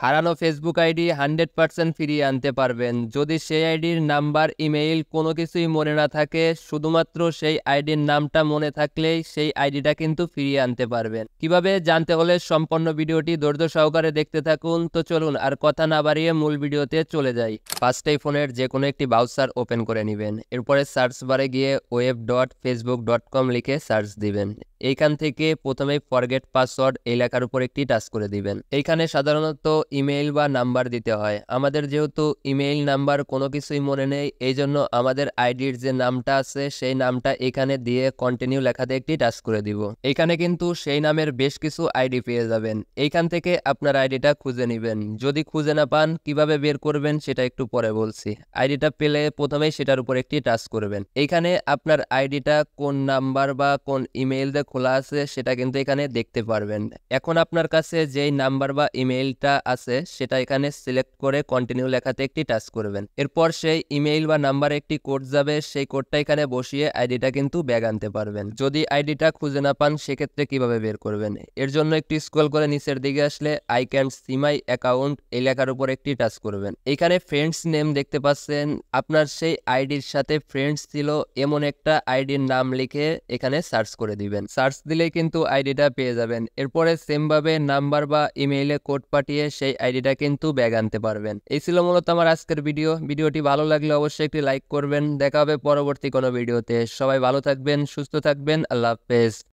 হারানো Facebook ID 100% ফিরিয়ে আনতে পারবেন যদি সেই আইডির নাম্বার, ইমেইল কোনো কিছুই মনে না থাকে। শুধুমাত্র সেই আইডির নামটা মনে থাকলেই সেই আইডিটা কিন্তু ফিরিয়ে আনতে পারবেন। কিভাবে জানতে হলে সম্পূর্ণ ভিডিওটি ধৈর্য সহকারে দেখতে থাকুন। তো চলুন আর কথা না বাড়িয়ে মূল ভিডিওতে চলে যাই। ফার্স্টেই ফোনের যে কোনো একটি ব্রাউজার ওপেন করে নেবেন। এরপরে সার্চ বারে গিয়ে web.facebook.com লিখে সার্চ দিবেন। এইখান থেকে প্রথমেই ফরগেট পাসওয়ার্ড এই লেখার উপর একটি টাচ করে দিবেন। এইখানে সাধারণত ইমেইল বা নাম্বার দিতে হয়। আমাদের যেহেতু ইমেইল নাম্বার কোনো কিছুই মনে নেই, এই জন্য আমাদের আইডির যে নামটা আছে সেই নামটা এখানে দিয়ে কন্টিনিউ লেখাতে একটি টাচ করে দিব। এখানে কিন্তু সেই নামের বেশ কিছু আইডি পেয়ে যাবেন। এইখান থেকে আপনার আইডিটা খুঁজে নেবেন। যদি খুঁজে না পান কিভাবে বের করবেন সেটা একটু পরে বলছি। আইডিটা পেলে প্রথমেই সেটার উপর একটি টাচ করবেন। এইখানে আপনার আইডিটা কোন নাম্বার বা কোন ইমেইল দিয়ে খোলা আছে সেটা কিন্তু এখানে দেখতে পারবেন। এখন আপনার কাছে যেই নাম্বার বা ইমেইলটা আছে সেটা এখানে সিলেক্ট করে কন্টিনিউ লেখাতে একটি টাচ করবেন। এরপর সেই ইমেইল বা নাম্বারে একটি কোড যাবে, সেই কোডটা এখানে বসিয়ে আইডিটা কিন্তু ব্যাগ আনতে পারবেন। যদি আইডিটা খুঁজে না পান সেক্ষেত্রে কিভাবে বের করবেন, এর জন্য একটু স্ক্রল করে নিচের দিকে আসলে I can see my account এই লেখার উপর একটি টাচ করবেন। এখানে ফ্রেন্ডস নেম দেখতে পাচ্ছেন, আপনার সেই আইডির সাথে ফ্রেন্ডস ছিল এমন একটা আইডির নাম লিখে এখানে সার্চ করে দিবেন। সার্চ দিলেই কিন্তু আইডিটা পেয়ে যাবেন। এরপরে সেম ভাবে নাম্বার বা ইমেইলে কোড পাঠিয়ে সেই আইডিটা কিন্তু ব্যাগ আনতে পারবেন। এই ছিল মূলত আমার আজকের ভিডিওটি ভালো লাগলে অবশ্যই একটি লাইক করবেন। দেখা হবে পরবর্তী কোনো ভিডিওতে। সবাই ভালো থাকবেন, সুস্থ থাকবেন। আল্লাহ হাফেজ।